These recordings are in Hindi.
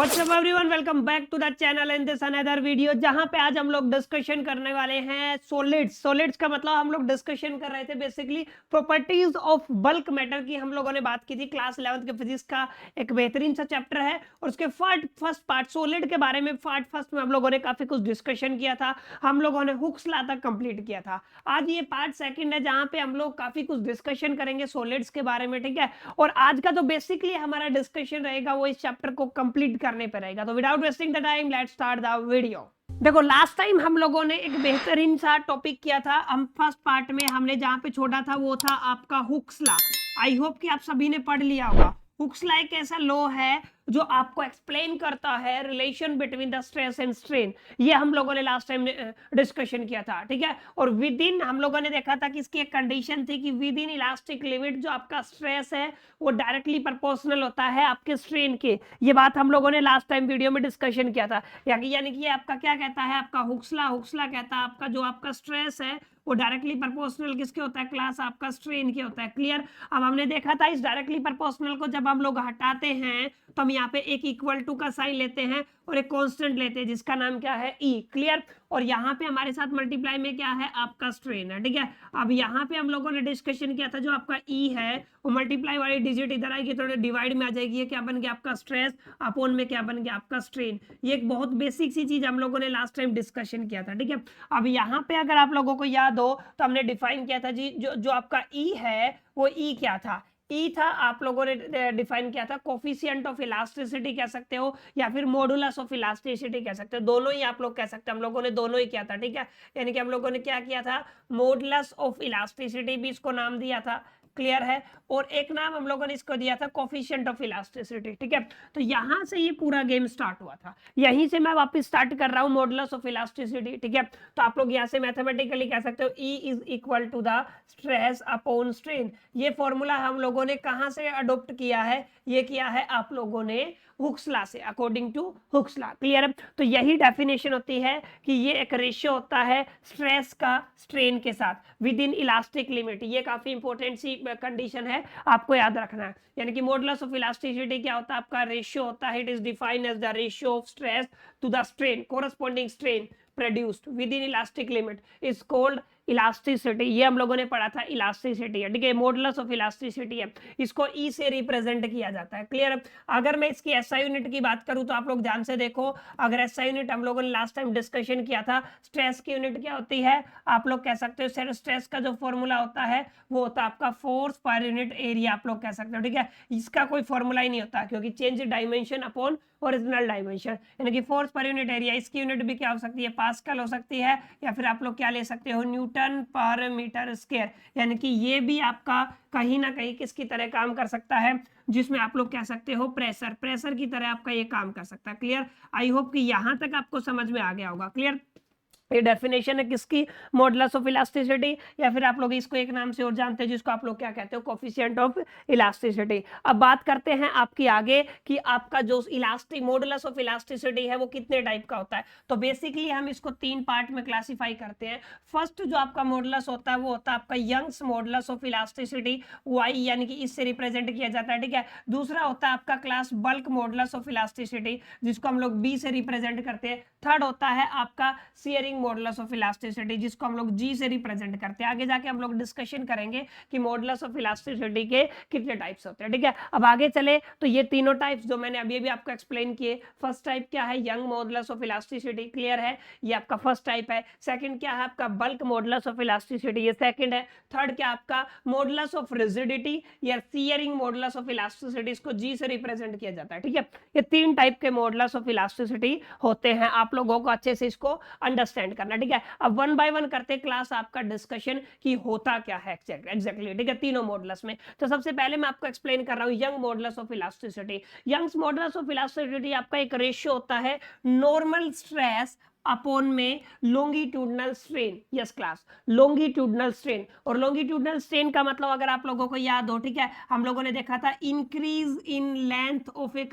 WhatsApp everyone, welcome back to the channel in this another video, जहां पे आज हम लोग डिस्कशन करने वाले हैं सॉलिड्स का मतलब हम लोग डिस्कशन कर रहे थे basically properties of bulk matter की। हम लोगों ने बात की थी क्लास 11th के फिजिक्स का एक बेहतरीन सा चैप्टर है और उसके फर्स्ट पार्ट सॉलिड के बारे में पार्ट फर्स्ट में हम लोगों ने काफी कुछ डिस्कशन किया था। हम लोगों ने हुक्स लॉ तक कंप्लीट किया था। आज ये पार्ट सेकंड है जहां पे हम लोग काफी कुछ डिस्कशन करेंगे सॉलिड्स के बारे में, ठीक है। और आज का तो बेसिकली हमारा डिस्कशन रहेगा वो इस चैप्टर को कंप्लीट करने पे रहेगा। तो without wasting the time let's start the video. देखो, लास्ट टाइम हम लोगों ने एक बेहतरीन सा टॉपिक किया था। हम फर्स्ट पार्ट में हमने जहां पे छोड़ा था वो था आपका हुक्स लॉ। आई होप कि आप सभी ने पढ़ लिया होगा। हुक्स लॉ एक ऐसा लॉ है जो आपको एक्सप्लेन करता है relation between the stress and strain. ये हम लोगों ने लास्ट टाइम डिस्कशन किया था, ठीक है। और विद इन हम लोगों ने देखा था कि इसकी एक कंडीशन थी कि विद इन इलास्टिक लिमिट जो आपका स्ट्रेस है वो डायरेक्टली प्रोपोर्शनल होता है आपके स्ट्रेन के। ये बात हम लोगों ने लास्ट टाइम वीडियो में डिस्कशन किया था। यानी कि ये आपका क्या कहता है, आपका हुक्स लॉ कहता है आपका जो आपका स्ट्रेस है वो डायरेक्टली प्रोपोर्शनल किसके होता है, क्लास आपका स्ट्रेन के होता है। क्लियर। अब हमने देखा था इस डायरेक्टली प्रोपोर्शनल को जब हम लोग हटाते हैं तो हम यहाँ पे एक इक्वल टू का साइन लेते हैं और एक कांस्टेंट लेते हैं जिसका नाम क्या है, ई। क्लियर। और यहाँ पे हमारे साथ मल्टीप्लाई में क्या है, आपका स्ट्रेन है, ठीक है। अब यहाँ पे हम लोगों ने डिस्कशन किया था जो आपका ई है वो मल्टीप्लाई वाली डिजिट इधर आएगी तो डिवाइड में आ जाएगी। ये क्या बन गया आपका स्ट्रेस, अपॉन में क्या बन गया आपका स्ट्रेन। ये एक बहुत बेसिक सी चीज हम लोगों ने लास्ट टाइम डिस्कशन किया था, ठीक है। अब यहाँ पे अगर आप लोगों को याद हो तो हमने डिफाइन किया था जी, जो आपका ई है वो ई क्या था, ई था आप लोगों ने डिफाइन किया था कोफिशिएंट ऑफ इलास्टिसिटी कह सकते हो या फिर मॉडुलस ऑफ इलास्टिसिटी कह सकते हो। दोनों ही आप लोग कह सकते हैं, हम लोगों ने दोनों ही किया था, ठीक है। यानी कि हम लोगों ने क्या किया था, मॉडुलस ऑफ इलास्टिसिटी भी इसको नाम दिया था। क्लियर है। और एक नाम हम लोगों ने इसको दिया था कोफिशिएंट ऑफ इलास्टिसिटी, ठीक है। तो यहां से ये पूरा गेम स्टार्ट हुआ था, यहीं से मैं वापस स्टार्ट कर रहा हूं मॉडुलस ऑफ इलास्टिसिटी, ठीक है। तो आप लोग यहां से मैथमेटिकली कह सकते हो E is equal to the stress upon strain. ये फॉर्मूला हम लोगों ने कहां से अडॉप्ट किया है, ये किया है आप लोगों ने हुक्स लॉ से, according to Hooke's law. Clear है। तो यही डेफिनेशन होती है कि ये एक रेशियो होता है स्ट्रेस का स्ट्रेन के साथ विद इन इलास्टिक लिमिट। ये काफी इंपॉर्टेंट सी कंडीशन है, आपको याद रखना है। यानी कि मॉडुलस ऑफ इलास्टिसिटी क्या होता है, आपका रेशियो होता है। It is defined as the ratio of stress to the strain, corresponding strain produced within elastic limit is called elasticity. ये हम लोगों ने पढ़ा था, इलास्टिसिटी है, ठीक है। मॉडुलस ऑफ इलास्टिसिटी है, इसको ई से रिप्रेजेंट किया जाता है। क्लियर। अगर मैं इसकी एसआई यूनिट की बात करूं तो आप लोग ध्यान से देखो, अगर एसआई यूनिट हम लोगों ने लास्ट टाइम डिस्कशन किया था, स्ट्रेस की यूनिट क्या होती है, आप लोग कह सकते हो स्ट्रेस का जो फॉर्मूला होता है वो होता है आपका फोर्स पर यूनिट एरिया, आप लोग कह सकते हो, ठीक है। इसका कोई फॉर्मूला ही नहीं होता क्योंकि change dimension upon original dimension, यानी कि फोर्स पर यूनिट एरिया। इसकी यूनिट भी क्या हो सकती है, पास्कल हो सकती है या फिर आप लोग क्या ले सकते हो, न्यूटन पर मीटर स्क्वायर। यानी कि ये भी आपका कहीं ना कहीं किसकी तरह काम कर सकता है, जिसमें आप लोग कह सकते हो प्रेशर की तरह आपका ये काम कर सकता है। क्लियर। आई होप कि यहां तक आपको समझ में आ गया होगा। क्लियर। ये डेफिनेशन है किसकी, मॉडुलस ऑफ इलास्टिसिटी, या फिर आप लोग इसको एक नाम से और जानते हैं जिसको आप लोग क्या कहते हो, कोफिशिएंट ऑफ इलास्टिसिटी। अब बात करते हैं आपकी आगे कि आपका जो इलास्टिक मॉडुलस ऑफ इलास्टिसिटी है वो कितने टाइप का होता है। तो बेसिकली हम इसको तीन पार्ट में क्लासिफाई करते हैं। फर्स्ट जो आपका मॉडुलस होता है वो होता है आपका Young's modulus of elasticity, Y यानी कि इससे रिप्रेजेंट किया जाता है, ठीक है। दूसरा होता है आपका class bulk modulus of elasticity जिसको हम लोग बी से रिप्रेजेंट करते हैं। थर्ड होता है आपका शियरिंग मॉडुलस ऑफ इलास्टिसिटी जिसको हम लोग जी से रिप्रेजेंट करते हैं। आगे जाके हम लोग डिस्कशन करेंगे कि मॉडुलस ऑफ इलास्टिसिटी के कितने टाइप्स होते हैं, ठीक है। अब आगे चले तो ये तीनों टाइप्स जो मैंने अभी आपको एक्सप्लेन किए, फर्स्ट टाइप क्या है, young modulus of elasticity. Clear है, ये आपका फर्स्ट टाइप है। सेकंड क्या है आपका बल्क मॉडुलस ऑफ इलास्टिसिटी, ये सेकंड है। थर्ड क्या आपका मॉडुलस ऑफ रिजिडिटी या शियरिंग मॉडुलस ऑफ इलास्टिसिटी, इसको जी से रिप्रेजेंट किया जाता है, ठीक है। ये तीन टाइप के मॉडुलस ऑफ इलास्टिसिटी होते हैं, आप लोगों को अच्छे से इसको अंडरस्टैंड करना, ठीक है। अब वन बाय वन करते क्लास आपका डिस्कशन कि होता क्या है एग्जैक्टली, ठीक है, तीनों मॉडुलस में। तो सबसे पहले मैं आपको एक्सप्लेन कर रहा हूं Young modulus of elasticity. Young's modulus of elasticity आपका एक रेशियो होता है नॉर्मल स्ट्रेस अपॉन में longitudinal strain. Yes class, longitudinal strain. और लॉन्गिट्यूडनल स्ट्रेन का मतलब अगर आप लोगों को याद हो, ठीक है, हम लोगों ने देखा था increase in length of a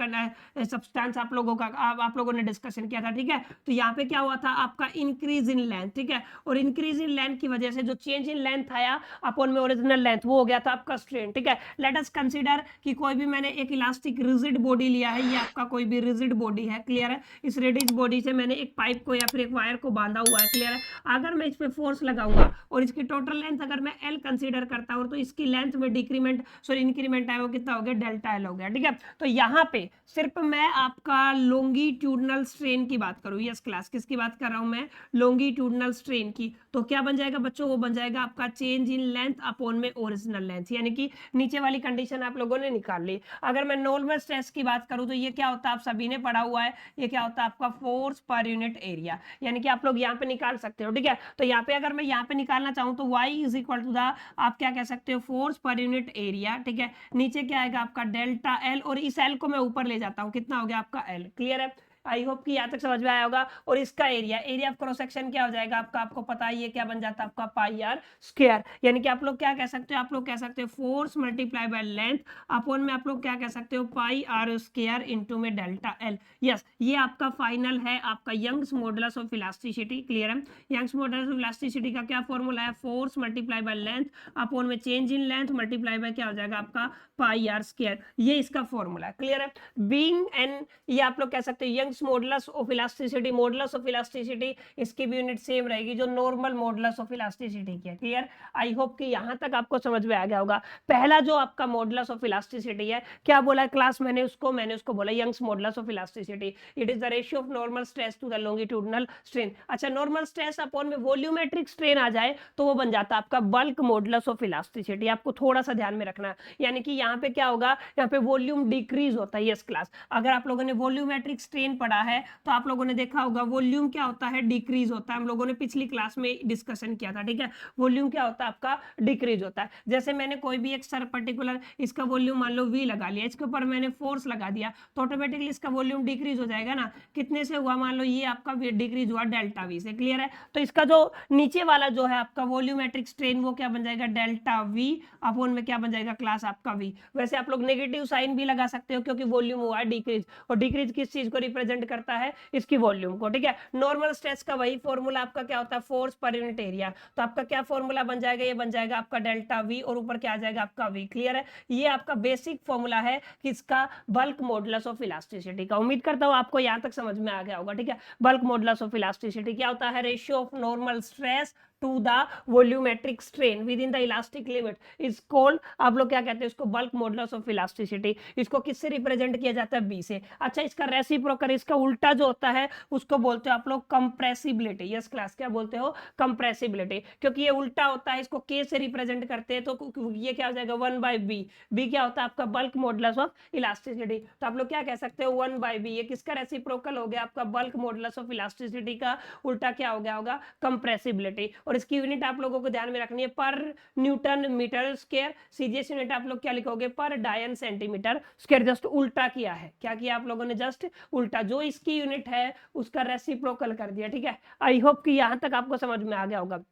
substance, आप लोगों ने डिस्कशन किया था, ठीक है। तो यहाँ पे क्या हुआ था आपका इंक्रीज इन लेंथ, ठीक है, और इंक्रीज इन लेंथ की वजह से जो चेंज इन लेंथ आया अपॉन में ओरिजिनल लेंथ, वो हो गया था आपका स्ट्रेन, ठीक है। लेट अस कंसीडर कि कोई भी मैंने एक इलास्टिक रिजिड बॉडी लिया है, ये आपका कोई भी रिजिड बॉडी है, क्लियर है। इस रिजिड बॉडी से मैंने एक पाइप को या फिर एक वायर को बांधा हुआ है, क्लियर है। अगर मैं इस पे फोर्स लगाऊंगा और इसकी टोटल लेंथ अगर मैं एल कंसीडर करता हूं, तो इसकी लेंथ में इंक्रीमेंट है वो कितना हो गया, डेल्टा एल हो गया, ठीक है। तो यहाँ पे सिर्फ मैं आपका लॉन्गिट्यूडनल स्ट्रेन की बात करूं, यस क्लास, किसकी बात कर रहा हूं मैं, लॉन्गिट्यूडनल स्ट्रेन की। तो क्या बन जाएगा बच्चों, वो बन जाएगा आपका चेंज इन लेंथ अपॉन में ओरिजिनल लेंथ, यानी कि नीचे वाली कंडीशन आप लोगों ने निकाल ली। अगर मैं नॉर्मल स्ट्रेस की बात करूं तो ये क्या होता है, आप सभी ने पढ़ा हुआ है, ये क्या होता है आपका फोर्स पर यूनिट एरिया, यानी कि आप लोग यहाँ पे निकाल सकते हो, ठीक है। तो यहाँ पे अगर मैं यहाँ पे निकालना चाहूँ तो y is equal to the, आप क्या कह सकते हो, फोर्स पर यूनिट एरिया, ठीक है। नीचे क्या आएगा आपका डेल्टा एल, और इस एल को मैं ऊपर ले जाता हूँ, कितना हो गया आपका एल, क्लियर है। आई होप कि यहाँ तक समझ में आया होगा। और इसका एरिया ऑफ क्रॉस सेक्शन क्या हो जाएगा आपका, आपको पता है ये क्या बन जाता है आपका पाई आर स्क्वायर, यानी कि आप लोग क्या कह सकते हो, आप लोग कह सकते हो force multiply by length upon में आप लोग क्या कह सकते हो, पाई आर स्क्वायर इनटू में डेल्टा एल। यस, ये आपका फाइनल है आपका Young's modulus of elasticity, clear है। यंग्स मॉडुलस ऑफ इलास्टिसिटी का क्या फॉर्मूला है, force multiply by length upon में change in length multiply by क्या हो जाएगा आपका पाई आर स्क्वायर, ये इसका फॉर्मूला है, क्लियर है। बीइंग एन, ये आप लोग कह सकते हो Young's modulus of elasticity, modulus of elasticity इसकी भी यूनिट सेम रहेगी जो नॉर्मल मॉडुलस ऑफ इलास्टिसिटी की है, क्लियर। आई होप कि यहां तक आपको समझ में आ गया होगा। पहला जो आपका मॉडुलस ऑफ इलास्टिसिटी है, क्या बोला है क्लास, मैंने उसको बोला Young's modulus of elasticity, it is the ratio of normal stress to the longitudinal strain. अच्छा, नॉर्मल स्ट्रेस अपॉन में वॉल्यूमेट्रिक स्ट्रेन आ जाए तो वो बन जाता है आपका बल्क मॉडुलस ऑफ इलास्टिसिटी। आपको थोड़ा सा ध्यान में रखना है, यानी कि यहाँ पे क्या होगा, यहाँ पे वॉल्यूम डिक्रीज होता है। यस क्लास, अगर आप लोगों ने वॉल्यूमेट्रिक स्ट्रेन पढ़ा है तो आप लोगों ने देखा होगा वॉल्यूम क्या होता है, डिक्रीज होता है। हम लोगों ने पिछली क्लास में डिस्कशन किया था, ठीक है। वॉल्यूम क्या होता है आपका, डिक्रीज होता है। जैसे मैंने कोई भी एक सर पर्टिकुलर इसका वॉल्यूम मान लो V लगा लिया, इसके ऊपर मैंने फोर्स लगा दिया तो ऑटोमेटिकली इसका वॉल्यूम डिक्रीज हो जाएगा ना। कितने से हुआ, मान लो ये आपका डिक्रीज हुआ डेल्टा V से, क्लियर है। तो इसका जो नीचे वाला जो है आपका वॉल्यूमेट्रिक स्ट्रेन वो क्या बन जाएगा, डेल्टा V अपॉन में क्या बन जाएगा क्लास आपका V। वैसे आप लोग नेगेटिव साइन भी लगा सकते हो क्योंकि वॉल्यूम हुआ है डिक्रीज, और डिक्रीज किस चीज को रिप्रेजेंट करता है, इसकी वॉल्यूम को, ठीक है। नॉर्मल स्ट्रेस का वही फॉर्मूला आपका क्या होता है, फोर्स पर यूनिट एरिया। तो आपका क्या फॉर्मूला बन जाएगा, ये बन जाएगा आपका डेल्टा V और ऊपर क्या आ जाएगा आपका V, क्लियर है। ये आपका बेसिक फॉर्मूला है किसका, बल्क मॉडुलस ऑफ इलास्टिसिटी का। उम्मीद करता हूं आपको यहां तक समझ में आ गया होगा, ठीक है। बल्क मॉडुलस ऑफ इलास्टिसिटी क्या होता है, ratio of normal stress to the volumetric strain within the elastic limit is called, आप लोग क्या कहते हैं इसको, बल्क मॉडुलस ऑफ इलास्टिसिटी। इसको किससे रिप्रेजेंट किया जाता है, B से। अच्छा, इसका रेसिप्रोकल, इसका उल्टा जो होता है उसको बोलते हो आप लोग कंप्रेसिबिलिटी। यस क्लास, क्या बोलते हो, कंप्रेसिबिलिटी, क्योंकि ये उल्टा होता है, इसको K से रिप्रेजेंट करते हैं तो ये क्या हो जाएगा 1/B। B क्या होता है आपका बल्क मॉडुलस ऑफ इलास्टिसिटी। तो आप लोग क्या कह सकते हो 1/B, ये किसका रेसिप्रोकल हो गया आपका, बल्क मॉडुलस ऑफ इलास्टिसिटी का उल्टा क्या हो गया होगा, कंप्रेसिबिलिटी। और इसकी यूनिट आप लोगों को ध्यान में रखनी है पर newton metre square. CGS unit आप लोग क्या लिखोगे, पर डायन सेंटीमीटर स्क्वायर। जस्ट उल्टा किया है, क्या किया आप लोगों ने, जस्ट उल्टा, जो इसकी यूनिट है उसका रेसिप्रोकल कर दिया, ठीक है। आई होप कि यहां तक आपको समझ में आ गया होगा।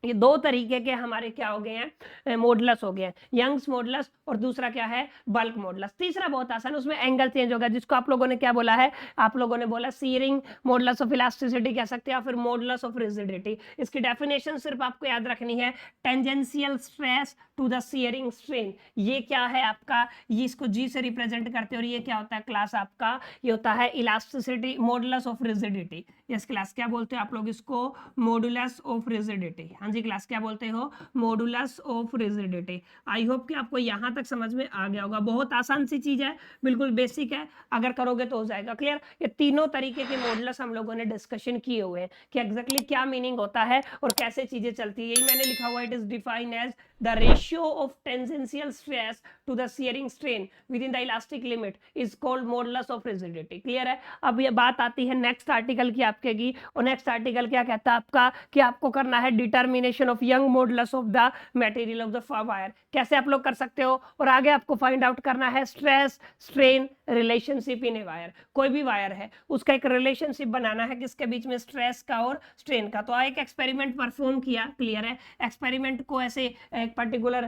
ये दो तरीके के हमारे क्या हो गए हैं, मॉडुलस हो गए हैं, यंग्स मॉडुलस और दूसरा क्या है, बल्क मॉडुलस। तीसरा बहुत आसान, उसमें एंगल चेंज होगा, जिसको आप लोगों ने क्या बोला है, आप लोगों ने बोला सीयरिंग मॉडुलस ऑफ इलास्टिसिटी कह सकते हैं या फिर मॉडुलस ऑफ रिजिडिटी। इसकी डेफिनेशन सिर्फ आपको याद रखनी है, tangential stress to the shearing strain. ये क्या है आपका, ये इसको G से रिप्रेजेंट करते हैं, और ये क्या होता है क्लास आपका, ये होता है elasticity modulus of rigidity. Yes class, क्या बोलते हैं आप लोग इसको, मॉडुलस ऑफ रिजिडिटी। जी क्लास, क्या बोलते हो, modulus of rigidity. I hope कि आपको यहां तक समझ में आ गया होगा। बहुत आसान सी चीज है, बिल्कुल बेसिक है, अगर करोगे तो हो जाएगा क्लियर। ये तीनों तरीके के मॉडुलस हम लोगों ने डिस्कशन किए हुए हैं कि एग्जैक्टली क्या मीनिंग होता है और कैसे चीजें चलती है। यही मैंने लिखा हुआ, it is defined as the ratio ratio of tangential stress to the shearing strain within the elastic limit is called modulus of rigidity. Clear है। अब ये बात आती है नेक्स्ट आर्टिकल की आपके की, और नेक्स्ट आर्टिकल क्या कहता है आपका कि आपको करना है determination of young modulus of the material of the wire. कैसे आप लोग कर सकते हो, और आगे आपको फाइंड आउट करना है stress strain relationship in a wire. कोई भी वायर है उसका एक रिलेशनशिप बनाना है किसके बीच में, स्ट्रेस का और स्ट्रेन का। तो एक एक्सपेरिमेंट परफॉर्म किया। क्लियर है। एक्सपेरिमेंट को ऐसे एक पर्टिकुलर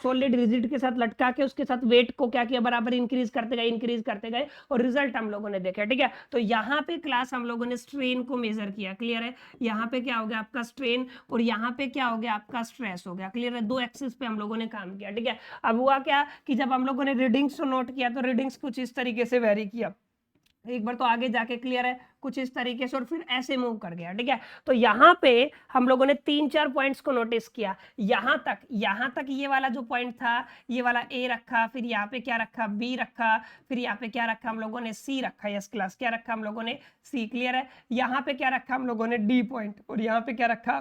सॉलिड रिजिड के साथ लटका के उसके साथ वेट को क्या किया, बराबर इंक्रीज करते गए और रिजल्ट हम लोगों ने देखा। ठीक है। तो यहाँ पे क्लास हम लोगों ने स्ट्रेन को मेजर किया। क्लियर है। यहाँ पे क्या हो गया आपका स्ट्रेन, और यहाँ पे क्या हो गया आपका स्ट्रेस हो गया। क्लियर है। दो एक्सिस पे हम लोगों ने काम किया। ठीक है। अब हुआ क्या कि जब हम लोगों ने रीडिंग्स को नोट किया तो रीडिंग्स कुछ इस तरीके से वेरी किया। एक बार तो आगे जाके क्लियर है कुछ इस तरीके से, और फिर ऐसे मूव कर गया। ठीक है। तो यहाँ पे हम लोगों ने 3-4 पॉइंट्स को नोटिस किया। यहाँ तक ये वाला जो पॉइंट था, ये वाला ए रखा, फिर यहाँ पे क्या रखा, बी रखा, फिर यहाँ पे क्या रखा हम लोगों ने, सी रखा। यस क्लास, क्या रखा हम लोगों ने, सी। क्लियर है। यहाँ पे क्या रखा हम लोगों ने, डी पॉइंट, और यहाँ पे क्या रखा,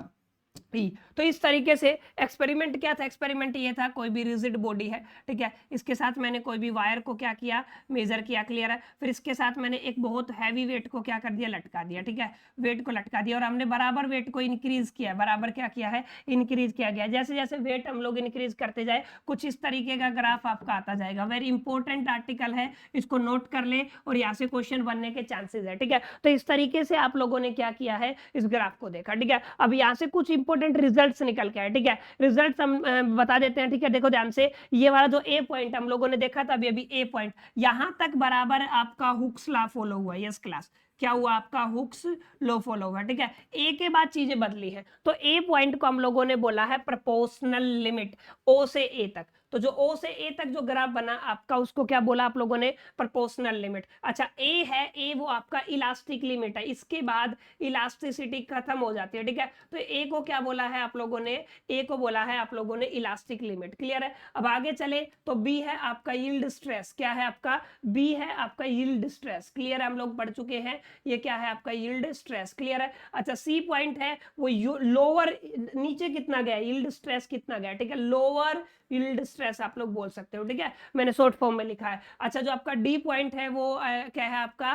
पी। तो इस तरीके से एक्सपेरिमेंट क्या था, एक्सपेरिमेंट ये था कोई भी रिजिड बॉडी है। ठीक है। इसके साथ मैंने कोई भी वायर को क्या किया, मेजर किया। क्लियर है। फिर इसके साथ मैंने एक बहुत हैवी वेट को क्या कर दिया, लटका दिया। ठीक है। वेट को लटका दिया और हमने बराबर वेट को इंक्रीज किया, बराबर क्या किया है, इंक्रीज किया गया। जैसे जैसे वेट हम लोग इंक्रीज करते जाए कुछ इस तरीके का ग्राफ आपका आता जाएगा। वेरी इंपॉर्टेंट आर्टिकल है, इसको नोट कर ले और यहाँ से क्वेश्चन बनने के चांसेस है। ठीक है। तो इस तरीके से आप लोगों ने क्या किया है, इस ग्राफ को देखा। ठीक है। अब यहाँ से कुछ इंपॉर्टेंट रिजल्ट्स निकल के आए। ठीक है। रिजल्ट्स हम बता देते हैं। ठीक है। देखो ध्यान से, ये वाला जो ए पॉइंट हम लोगों ने देखा था अभी ए पॉइंट, यहां तक बराबर आपका हुक्स लॉ फॉलो हुआ। यस क्लास, क्या हुआ आपका, हुक्स लॉ फॉलो हुआ। ठीक है। ए के बाद चीजें बदली है। तो ए पॉइंट को हम लोगों ने बोला है प्रोपोर्शनल लिमिट, ओ से ए तक। तो जो ओ से ए तक जो ग्राफ बना आपका, उसको क्या बोला आप लोगों ने, प्रोपोर्शनल लिमिट। अच्छा, ए है, ए वो आपका इलास्टिक लिमिट है, इसके बाद इलास्टिसिटी खत्म हो जाती है। ठीक है। तो ए को क्या बोला है आप लोगों ने, ए को बोला है आप लोगों ने इलास्टिक लिमिट। क्लियर है। अब आगे चले तो बी है आपका यील्ड स्ट्रेस। क्या है आपका, बी है आपका यील्ड स्ट्रेस। क्लियर है, हम लोग पढ़ चुके हैं, ये क्या है आपका यील्ड स्ट्रेस। क्लियर है। अच्छा, सी पॉइंट है वो लोअर, नीचे कितना गया, यील्ड स्ट्रेस कितना गया। ठीक है। लोअर यील्ड स्ट्रेस आप लोग बोल सकते हो। ठीक है। मैंने शॉर्ट फॉर्म में लिखा है। अच्छा, जो आपका डी पॉइंट है वो क्या है आपका,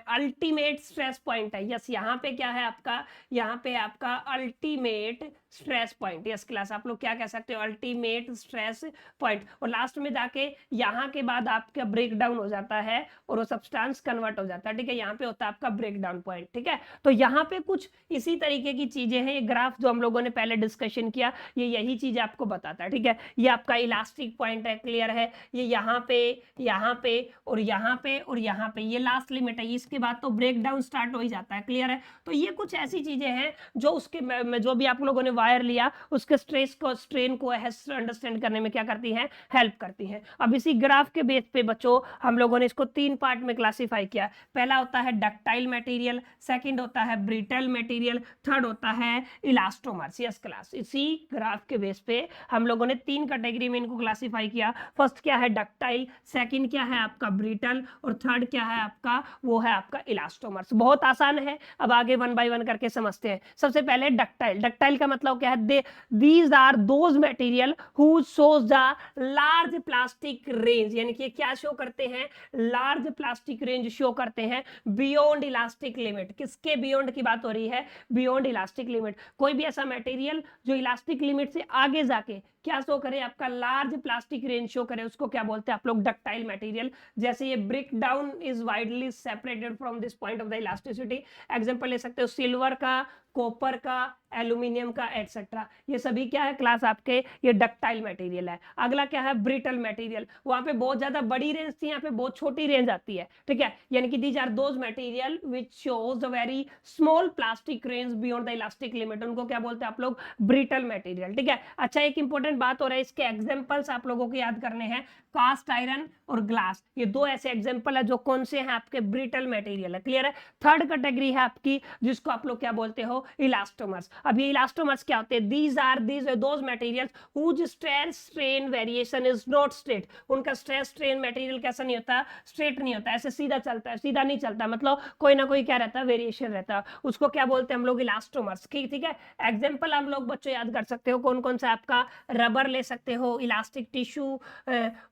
अल्टीमेट स्ट्रेस पॉइंट है। यस, यहाँ पे क्या है आपका, यहाँ पे आपका ultimate stress point. Yes class, आप लोग क्या कह सकते हो, अल्टीमेट स्ट्रेस पॉइंट। और लास्ट में जाके यहाँ के बाद आपका ब्रेक डाउन हो जाता है और वो सब्सटेंस कन्वर्ट हो जाता है। ठीक है। यहाँ पे होता है आपका ब्रेक डाउन पॉइंट। ठीक है। तो यहाँ पे कुछ इसी तरीके की चीजें हैं। ये ग्राफ जो हम लोगों ने पहले डिस्कशन किया, ये यही चीज आपको बताता है। ठीक है। ये आपका इलास्टिक पॉइंट है। क्लियर है। ये यहाँ पे, यहाँ पे और यहाँ पे और यहाँ पे, ये लास्ट लिमिट है। इसके बाद तो ब्रेक डाउन स्टार्ट हो ही जाता है। क्लियर है। तो ये कुछ ऐसी चीजें हैं जो उसके जो भी आप लोगों ने वायर लिया उसके स्ट्रेस को, स्ट्रेन को अंडरस्टैंड करने में क्या करती हैं, हेल्प करती हैं। अब इसी ग्राफ के बेस पे बच्चों हम लोगों ने इसको 3 पार्ट में क्लासिफाई किया। पहला होता है डक्टाइल मटेरियल, सेकंड होता है ब्रिटल मटेरियल, थर्ड होता है इलास्टोमर्स। यस क्लास, इसी ग्राफ के बेस पे हम लोगों ने 3 कैटेगरी में इनको क्लासिफाई किया। फर्स्ट क्या है, डक्टाइल, सेकंड क्या है आपका ब्रिटल, और थर्ड क्या है आपका, वो है आपका इलास्टोमर्स। बहुत आसान है, अब आगे 1 बाय 1 करके समझते हैं। सबसे पहले डक्टाइल। डक्टाइल का मतलब क्या है, these are those material who shows the large plastic range, यानी कि क्या शो करते हैं, लार्ज प्लास्टिक रेंज शो करते हैं बियॉन्ड इलास्टिक लिमिट। किसके बियॉन्ड की बात हो रही है, बियॉन्ड इलास्टिक लिमिट। कोई भी ऐसा मटेरियल जो इलास्टिक लिमिट से आगे जाके क्या शो करे, आपका लार्ज प्लास्टिक रेंज शो करे, उसको क्या बोलते हैं आप लोग, डक्टाइल मटेरियल। जैसे ये break down is widely separated from this point of the elasticity. Example ले सकते हो सिल्वर का, कॉपर का, एल्यूमिनियम का, एटसेट्रा। ये सभी क्या है क्लास आपके, ये डक्टाइल मटेरियल है। अगला क्या है, ब्रिटल मटेरियल। वहां पे बहुत ज्यादा बड़ी रेंज थी, यहाँ पे बहुत छोटी रेंज आती है। ठीक है। यानी कि these are those material which shows the very small plastic range beyond the elastic limit, उनको क्या बोलते हैं आप लोग, ब्रिटल मटेरियल। ठीक है। अच्छा, एक इंपॉर्टेंट बात हो रहा है, इसके एग्जांपल्स आप लोगों को याद करने हैं, कास्ट आयरन और ग्लास। ये 2 ऐसे एग्जांपल है जो कौन से हैं आपके, ब्रिटल मटेरियल है। क्लियर है। थर्ड कैटेगरी है आपकी जिसको आप लोग क्या बोलते हो, इलास्टोमर्स। अब ये इलास्टोमर्स क्या होते हैं, these are those materials whose stress strain variation is not straight. उनका स्ट्रेस स्ट्रेन मटेरियल कैसा नहीं होता, स्ट्रेट नहीं होता, ऐसे सीधा चलता है, सीधा नहीं चलता, मतलब कोई ना कोई क्या रहता है, वेरिएशन रहता है। उसको क्या बोलते हैं हम लोग, इलास्टोमर्स। ठीक है। एग्जांपल हम लोग बच्चों याद कर सकते हो कौन कौन सा, आपका रबर ले सकते हो, इलास्टिक टिश्यू,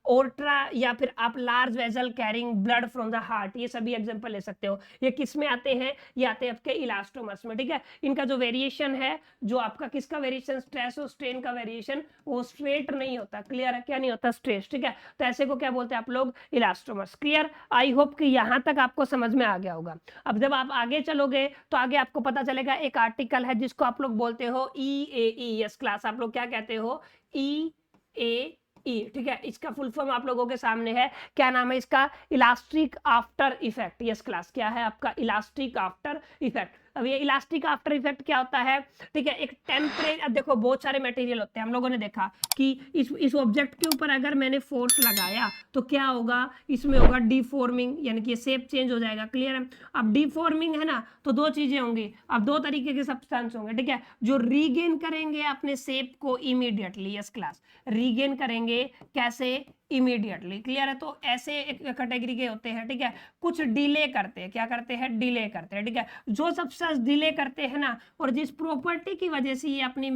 ओर्ट्रा, या फिर आप large vessel carrying blood from the heart, ये सभी एग्जांपल ले सकते हो। ये किस में आते हैं? ये आते हैं आपके इलास्टोमर्स में, ठीक है। इनका जो वेरिएशन है, जो आपका किसका वेरिएशन, स्ट्रेस और स्ट्रेन का वेरिएशन, वो स्ट्रेट नहीं होता, क्लियर है, क्या नहीं होता, स्ट्रेट, ठीक है। तो ऐसे को क्या बोलते हैं आप लोग? Elastomers, clear. आई होप कि यहां तक आपको समझ में आ गया होगा। अब जब आप आगे चलोगे तो आगे आपको पता चलेगा एक आर्टिकल है जिसको आप लोग बोलते हो EAE। यस क्लास, आप लोग क्या कहते हो? EAE, ठीक है। इसका फुल फॉर्म आप लोगों के सामने है, क्या नाम है इसका? Elastic after effect. Yes class, क्या है आपका? Elastic after effect. अब ये इलास्टिक आफ्टर इफेक्ट क्या होता है? ठीक है, एक टेम्परेरी, अब देखो बहुत सारे मटेरियल होते हैं, हम लोगों ने देखा कि इस ऑब्जेक्ट के ऊपर अगर मैंने फोर्स लगाया तो क्या होगा? इसमें होगा डिफॉर्मिंग, यानी कि शेप चेंज हो जाएगा, क्लियर है। अब डिफॉर्मिंग है ना, तो दो चीजें होंगी, अब दो तरीके के सब्सटेंस होंगे, ठीक है, जो रीगेन करेंगे अपने शेप को इमीडिएटली। यस क्लास, रीगेन करेंगे कैसे? इमीडिएटली, क्लियर है। तो ऐसे एक कैटेगरी के होते हैं, ठीक है। कुछ डिले करते हैं, क्या करते हैं? डिले करते हैं, ठीक है। जो सब्सटेंस डिले करते हैं ना, और जिस प्रॉपर्टी की वजह से ये अपनी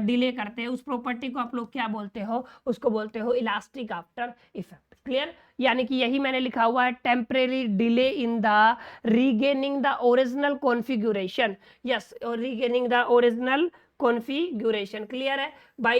डिले करते हैं, उस प्रॉपर्टी को आप लोग क्या बोलते हो? उसको बोलते हो इलास्टिक आफ्टर इफेक्ट, क्लियर। यानी कि यही मैंने लिखा हुआ है, temporary delay in the regaining the original configuration. Yes, और regaining the original configuration, clear है, by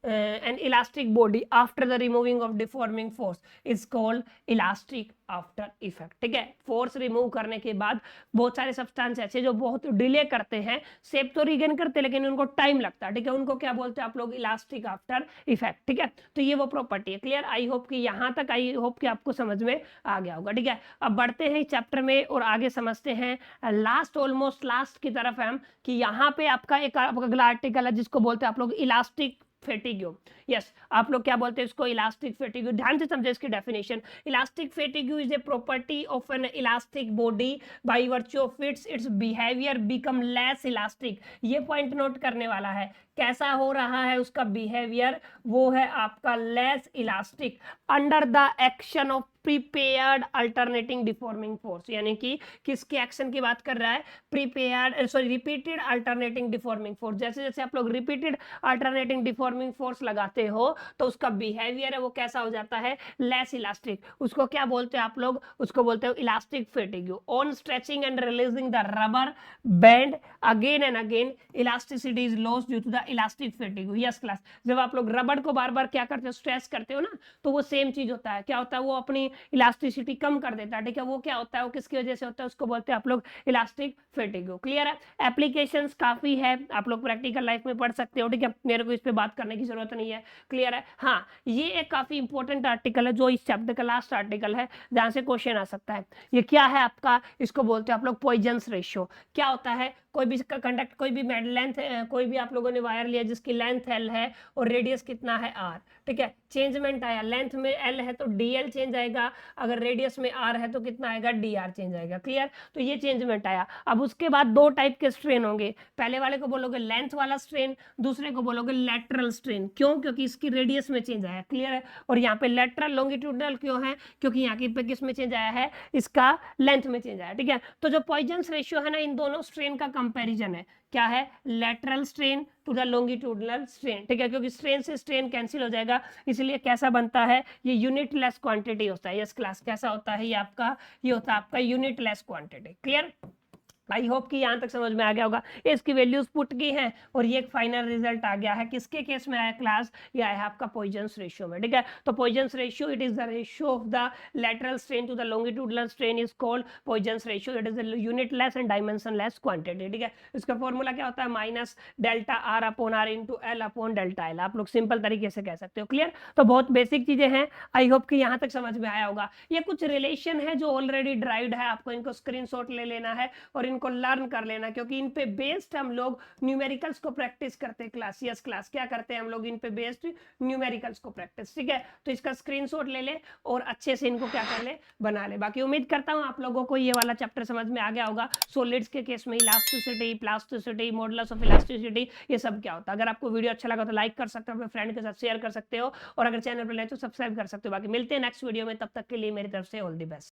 an elastic body after the removing of deforming force is called elastic after effect, ठीक है। फोर्स रिमूव करने के बाद बहुत सारे सब्सटेंस ऐसे जो बहुत डिले करते हैं, शेप तो रीगेन करते हैं लेकिन उनको टाइम लगता है, ठीक है, उनको क्या बोलते हैं आप लोग? इलास्टिक आफ्टर इफेक्ट, ठीक है। तो ये वो प्रॉपर्टी है, क्लियर। आई होप कि यहाँ तक, आई होप कि आपको समझ में आ गया होगा, ठीक है। अब बढ़ते हैं इस चैप्टर में और आगे समझते हैं लास्ट, ऑलमोस्ट लास्ट की तरफ है हम, कि यहाँ पे आपका एक अगला आर्टिकल है जिसको बोलते हैं आप लोग इलास्टिक फेटिग्यू। यस, आप लोग क्या बोलते हैं इसको? Elastic fatigue. ध्यान से समझे इसकी definition. Elastic fatigue is a property of an elastic body by virtue of its behaviour become less elastic. ये पॉइंट नोट करने वाला है, कैसा हो रहा है उसका बिहेवियर? वो है आपका less elastic under the action of prepared alternating deforming force. यानी कि किसके एक्शन की बात कर रहा है? Prepared, sorry, repeated alternating deforming force. जैसे जैसे आप लोग रिपीटेड अल्टरनेटिंग डिफॉर्मिंग फोर्स लगाते हो तो उसका बिहेवियर है वो कैसा हो जाता है? Less elastic. उसको क्या बोलते हैं आप लोग? उसको बोलते हो elastic fatigue. On stretching and releasing the rubber band again and again elasticity is lost due to the elastic fatigue. Yes class, जब आप लोग रबर को बार बार क्या करते हो? स्ट्रेच करते हो ना, तो वो सेम चीज होता है, क्या होता है? वो अपनी इलास्टिसिटी कम कर देता है, ठीक है। वो क्या होता है? वो किसकी वजह से होता है? उसको बोलते हैं आप लोग इलास्टिक फेटिग्यू, क्लियर है। एप्लीकेशंस काफी है, आप लोग प्रैक्टिकल लाइफ में पढ़ सकते हो, ठीक है, मेरे को इस पे बात करने की जरूरत नहीं है, क्लियर है। हाँ, ये एक काफी इंपॉर्टेंट आर्टिकल है जो इस चैप्टर का लास्ट आर्टिकल है, जहां से क्वेश्चन आ सकता है। ये क्या है आपका? इसको बोलते हैं आप लोग पॉइजन्स रेशियो। क्या होता है? कोई भी कंडक्ट, कोई भी लेंथ, कोई भी आप लोगों ने वायर लिया जिसकी लेंथ L है और रेडियस कितना है R, ठीक है। चेंजमेंट आया, लेंथ में L है तो DL चेंज आएगा, अगर रेडियस में R है तो कितना आएगा? DR चेंज आएगा, क्लियर। तो ये चेंजमेंट आया। अब उसके बाद दो टाइप के स्ट्रेन होंगे, पहले वाले को बोलोगे लेंथ वाला स्ट्रेन, दूसरे को बोलोगे लेटरल स्ट्रेन। क्यों? क्योंकि इसकी रेडियस में चेंज आया, क्लियर है। और यहाँ पे लेटरल लॉन्गिट्यूडनल क्यों है? क्योंकि यहाँ की पे किस में चेंज आया है? इसका लेंथ में चेंज आया, ठीक है। तो जो पॉइजन्स रेशियो है ना, इन दोनों स्ट्रेन का कंपैरिजन है, क्या है? Lateral strain to the longitudinal strain, ठीक है, क्योंकि स्ट्रेन से स्ट्रेन कैंसिल हो जाएगा, इसलिए कैसा बनता है? ये यूनिट लेस क्वांटिटी होता है। यस क्लास, कैसा होता है ये आपका? ये होता है आपका यूनिट लेस क्वांटिटी, क्लियर। आई होप कि यहाँ तक समझ में आ गया होगा। इसकी वैल्यूज पुट की हैं और ये एक फाइनल रिजल्ट आ गया है। किसके केस में आया क्लास? ये आया है आपका पॉइजन्स रेशियो में, ठीक है। तो Poisson's ratio, it is the ratio of the lateral strain to the longitudinal strain is called Poisson's ratio. It is the unit less and dimension less quantity, ठीक है। इसका फॉर्मूला क्या होता है? Minus delta R upon R into L upon delta L। आप लोग सिंपल तरीके से कह सकते हो, क्लियर। तो बहुत बेसिक चीजें हैं, आई होप कि यहाँ तक समझ में आया होगा। ये कुछ रिलेशन है जो ऑलरेडी ड्राइव्ड है, आपको इनको स्क्रीनशॉट ले लेना है और इनको लर्न कर लेना, क्योंकि इन पे बेस्ड हम लोग न्यूमेरिकल्स को प्रैक्टिस करते हैं क्लास। यस क्लास, क्या करते हैं हम लोग? इन पे बेस्ड न्यूमेरिकल्स को प्रैक्टिस, ठीक है। तो इसका स्क्रीनशॉट ले ले और अच्छे से इनको क्या कर ले? बना ले। बाकी उम्मीद करता हूं आप लोगों को ये वाला चैप्टर समझ में आ गया होगा। सॉलिड्स के केस में elasticity, plasticity, modulus of elasticity, ये सब क्या होता है। अगर आपको वीडियो अच्छा लगा तो लाइक कर सकते हो, अपने फ्रेंड के साथ शेयर कर सकते हो, और अगर चैनल पर नए तो सब्सक्राइब कर सकते हो। बाकी मिलते हैं नेक्स्ट वीडियो में, तब तक के लिए मेरी तरफ से ऑल द बेस्ट।